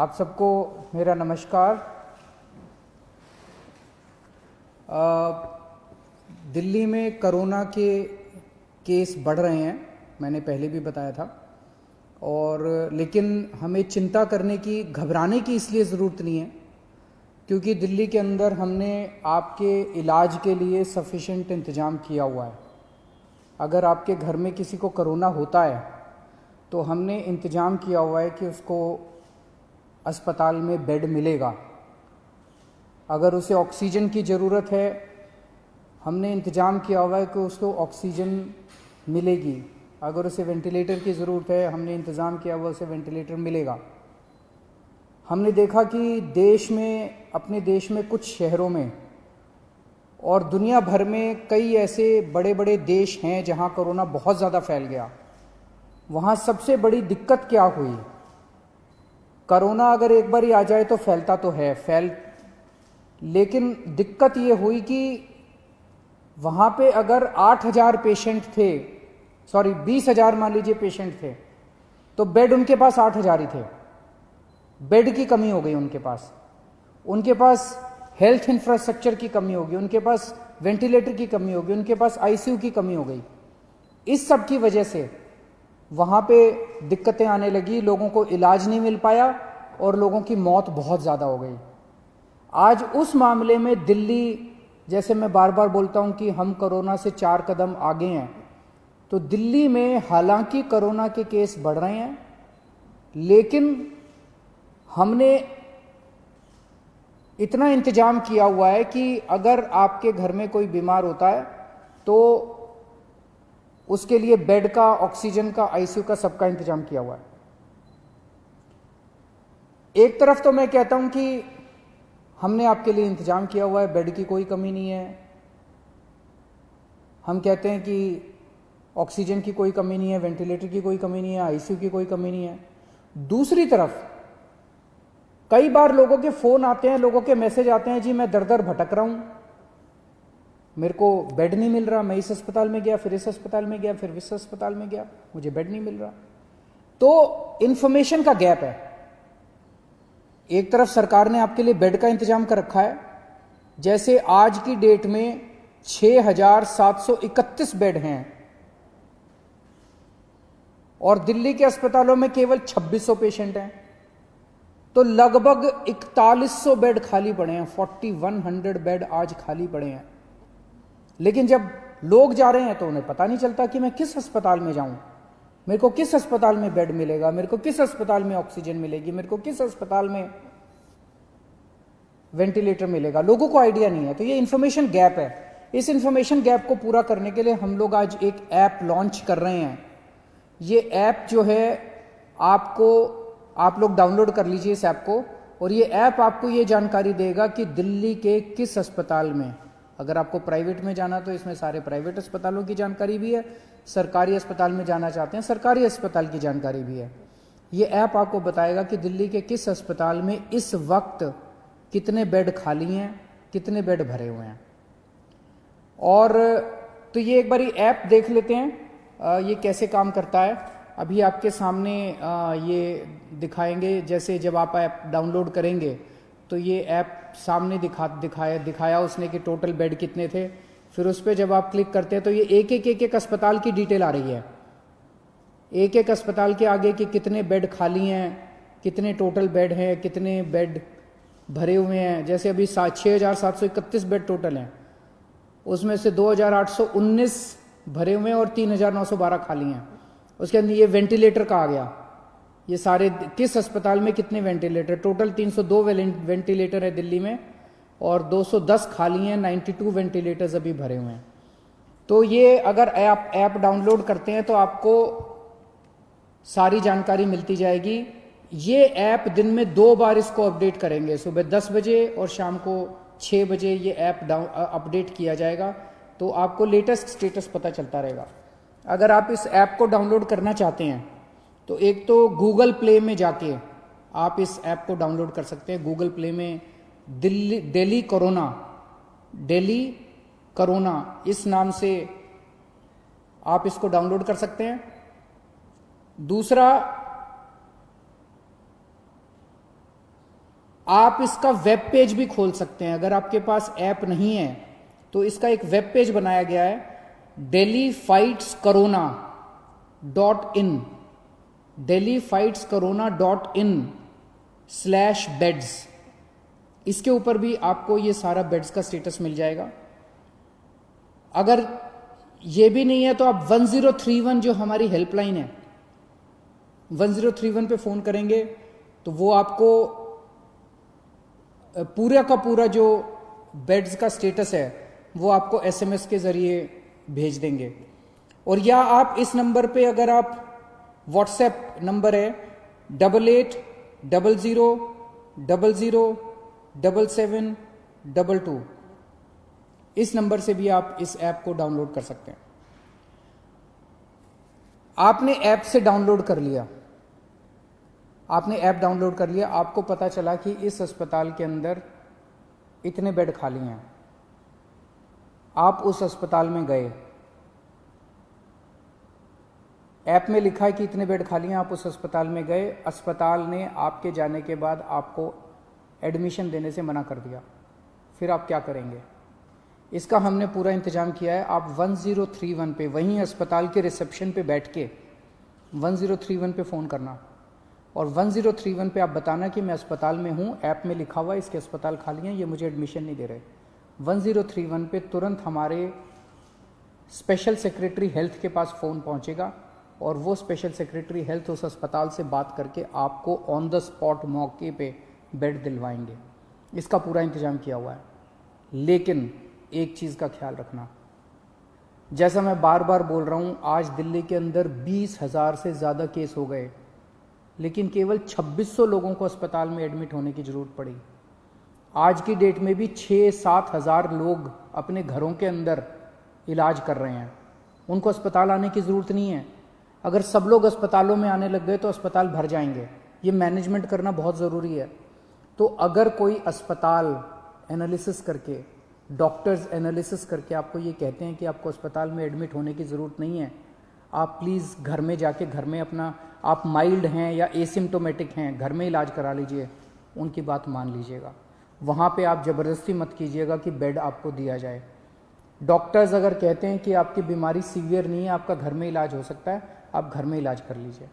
आप सबको मेरा नमस्कार। दिल्ली में कोरोना के केस बढ़ रहे हैं, मैंने पहले भी बताया था, और लेकिन हमें चिंता करने की, घबराने की इसलिए ज़रूरत नहीं है क्योंकि दिल्ली के अंदर हमने आपके इलाज के लिए सफिशेंट इंतज़ाम किया हुआ है। अगर आपके घर में किसी को कोरोना होता है तो हमने इंतज़ाम किया हुआ है कि उसको अस्पताल में बेड मिलेगा। अगर उसे ऑक्सीजन की ज़रूरत है, हमने इंतज़ाम किया हुआ है कि उसको ऑक्सीजन मिलेगी। अगर उसे वेंटिलेटर की ज़रूरत है, हमने इंतज़ाम किया हुआ उसे वेंटिलेटर मिलेगा। हमने देखा कि देश में, अपने देश में कुछ शहरों में और दुनिया भर में कई ऐसे बड़े बड़े देश हैं जहां कोरोना बहुत ज़्यादा फैल गया। वहां सबसे बड़ी दिक्कत क्या हुई? कोरोना अगर एक बार ही आ जाए तो फैलता तो है, लेकिन दिक्कत ये हुई कि वहां पे अगर 8,000 पेशेंट थे, 20,000 मान लीजिए पेशेंट थे, तो बेड उनके पास 8,000 ही थे। बेड की कमी हो गई उनके पास हेल्थ इंफ्रास्ट्रक्चर की कमी होगी, उनके पास वेंटिलेटर की कमी होगी, उनके पास आईसीयू की कमी हो गई। इस सब की वजह से वहां पे दिक्कतें आने लगी, लोगों को इलाज नहीं मिल पाया और लोगों की मौत बहुत ज़्यादा हो गई। आज उस मामले में दिल्ली, जैसे मैं बार बार बोलता हूं कि हम कोरोना से 4 कदम आगे हैं, तो दिल्ली में हालांकि कोरोना के केस बढ़ रहे हैं, लेकिन हमने इतना इंतजाम किया हुआ है कि अगर आपके घर में कोई बीमार होता है तो उसके लिए बेड का, ऑक्सीजन का, आईसीयू का, सबका इंतजाम किया हुआ है। एक तरफ तो मैं कहता हूं कि हमने आपके लिए इंतजाम किया हुआ है, बेड की कोई कमी नहीं है। हम कहते हैं कि ऑक्सीजन की कोई कमी नहीं है, वेंटिलेटर की कोई कमी नहीं है, आईसीयू की कोई कमी नहीं है। दूसरी तरफ कई बार लोगों के फोन आते हैं, लोगों के मैसेज आते हैं, जी मैं दर दर भटक रहा हूं, मेरे को बेड नहीं मिल रहा, मैं इस अस्पताल में गया, फिर इस अस्पताल में गया, फिर इस अस्पताल में गया, मुझे बेड नहीं मिल रहा। तो इंफॉर्मेशन का गैप है। एक तरफ सरकार ने आपके लिए बेड का इंतजाम कर रखा है, जैसे आज की डेट में 6,731 बेड हैं और दिल्ली के अस्पतालों में केवल 2,600 पेशेंट हैं, तो लगभग 4,100 बेड खाली पड़े हैं। 4,100 बेड आज खाली पड़े हैं। लेकिन जब लोग जा रहे हैं तो उन्हें पता नहीं चलता कि मैं किस अस्पताल में जाऊं, मेरे को किस अस्पताल में बेड मिलेगा, मेरे को किस अस्पताल में ऑक्सीजन मिलेगी, मेरे को किस अस्पताल में वेंटिलेटर मिलेगा। लोगों को आइडिया नहीं है। तो ये इंफॉर्मेशन गैप है। इस इंफॉर्मेशन गैप को पूरा करने के लिए हम लोग आज एक ऐप लॉन्च कर रहे हैं। ये ऐप जो है, आप लोग डाउनलोड कर लीजिए इस ऐप को, और ये ऐप आपको ये जानकारी देगा कि दिल्ली के किस अस्पताल में, अगर आपको प्राइवेट में जाना तो इसमें सारे प्राइवेट अस्पतालों की जानकारी भी है, सरकारी अस्पताल में जाना चाहते हैं सरकारी अस्पताल की जानकारी भी है। ये ऐप आपको बताएगा कि दिल्ली के किस अस्पताल में इस वक्त कितने बेड खाली हैं, कितने बेड भरे हुए हैं। और तो ये एक बार ऐप देख लेते हैं ये कैसे काम करता है। अभी आपके सामने ये दिखाएंगे, जैसे जब आप ऐप डाउनलोड करेंगे तो ये ऐप सामने दिखाया उसने कि टोटल बेड कितने थे। फिर उस पर जब आप क्लिक करते हैं तो ये एक अस्पताल की डिटेल आ रही है, एक अस्पताल के आगे कि कितने बेड खाली हैं, कितने टोटल बेड हैं, कितने बेड भरे हुए हैं। जैसे अभी 6,731 बेड टोटल हैं, उसमें से 2,819 भरे हुए हैं और 3,912 खाली हैं। उसके अंदर ये वेंटिलेटर का आ गया, ये सारे किस अस्पताल में कितने वेंटिलेटर, टोटल 302 वेंटिलेटर है दिल्ली में और 210 खाली हैं, 92 वेंटिलेटर्स अभी भरे हुए हैं। तो ये अगर ऐप डाउनलोड करते हैं तो आपको सारी जानकारी मिलती जाएगी। ये ऐप दिन में 2 बार इसको अपडेट करेंगे, सुबह 10 बजे और शाम को 6 बजे ये ऐप अपडेट किया जाएगा, तो आपको लेटेस्ट स्टेटस पता चलता रहेगा। अगर आप इस ऐप को डाउनलोड करना चाहते हैं तो एक तो गूगल प्ले में जाके आप इस ऐप को डाउनलोड कर सकते हैं। गूगल प्ले में दिल्ली कोरोना इस नाम से आप इसको डाउनलोड कर सकते हैं। दूसरा, आप इसका वेब पेज भी खोल सकते हैं। अगर आपके पास ऐप नहीं है तो इसका एक वेब पेज बनाया गया है, delhifightscorona.in, delhifightscorona.in/beds। इसके ऊपर भी आपको ये सारा बेड्स का स्टेटस मिल जाएगा। अगर ये भी नहीं है तो आप 1031 जो हमारी हेल्पलाइन है, 1031 पे फोन करेंगे तो वो आपको पूरा का पूरा जो बेड्स का स्टेटस है वो आपको एसएमएस के जरिए भेज देंगे। और या आप इस नंबर पे, अगर आप व्हाट्सएप नंबर है 8800007722, इस नंबर से भी आप इस ऐप को डाउनलोड कर सकते हैं। आपने ऐप से डाउनलोड कर लिया, आपने ऐप डाउनलोड कर लिया, आपको पता चला कि इस अस्पताल के अंदर इतने बेड खाली हैं। आप उस अस्पताल में गए, ऐप में लिखा है कि इतने बेड खाली हैं, आप उस अस्पताल में गए, अस्पताल ने आपके जाने के बाद आपको एडमिशन देने से मना कर दिया, फिर आप क्या करेंगे? इसका हमने पूरा इंतजाम किया है। आप 1031 पे, वहीं अस्पताल के रिसेप्शन पे बैठ के 1031 पे फ़ोन करना और 1031 पे आप बताना कि मैं अस्पताल में हूँ, ऐप में लिखा हुआ है इसके अस्पताल खाली हैं, ये मुझे एडमिशन नहीं दे रहे। 1031 पे तुरंत हमारे स्पेशल सेक्रेटरी हेल्थ के पास फ़ोन पहुँचेगा और वो स्पेशल सेक्रेटरी हेल्थ उस अस्पताल से बात करके आपको ऑन द स्पॉट मौके पे बेड दिलवाएंगे। इसका पूरा इंतजाम किया हुआ है। लेकिन एक चीज़ का ख्याल रखना, जैसा मैं बार बार बोल रहा हूँ, आज दिल्ली के अंदर 20,000 से ज़्यादा केस हो गए, लेकिन केवल 2600 लोगों को अस्पताल में एडमिट होने की ज़रूरत पड़ी। आज की डेट में भी 6-7 हज़ार लोग अपने घरों के अंदर इलाज कर रहे हैं, उनको अस्पताल आने की ज़रूरत नहीं है। अगर सब लोग अस्पतालों में आने लग गए तो अस्पताल भर जाएंगे। ये मैनेजमेंट करना बहुत ज़रूरी है। तो अगर कोई अस्पताल एनालिसिस करके, डॉक्टर्स एनालिसिस करके आपको ये कहते हैं कि आपको अस्पताल में एडमिट होने की ज़रूरत नहीं है, आप प्लीज़ घर में जाके, घर में अपना, आप माइल्ड हैं या एसिम्टोमेटिक हैं, घर में इलाज करा लीजिए, उनकी बात मान लीजिएगा। वहाँ पे आप ज़बरदस्ती मत कीजिएगा कि बेड आपको दिया जाए। डॉक्टर्स अगर कहते हैं कि आपकी बीमारी सीवियर नहीं है, आपका घर में इलाज हो सकता है, आप घर में इलाज कर लीजिए।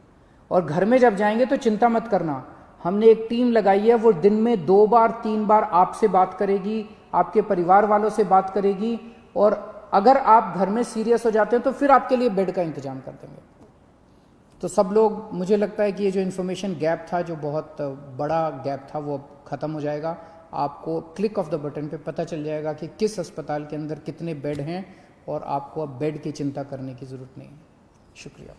और घर में जब जाएंगे तो चिंता मत करना, हमने एक टीम लगाई है, वो दिन में 2 बार 3 बार आपसे बात करेगी, आपके परिवार वालों से बात करेगी, और अगर आप घर में सीरियस हो जाते हैं तो फिर आपके लिए बेड का इंतजाम कर देंगे। तो सब लोग, मुझे लगता है कि ये जो इन्फॉर्मेशन गैप था, जो बहुत बड़ा गैप था, वो अब ख़त्म हो जाएगा। आपको क्लिक ऑफ द बटन पे पता चल जाएगा कि किस अस्पताल के अंदर कितने बेड हैं और आपको अब बेड की चिंता करने की ज़रूरत नहीं है। शुक्रिया।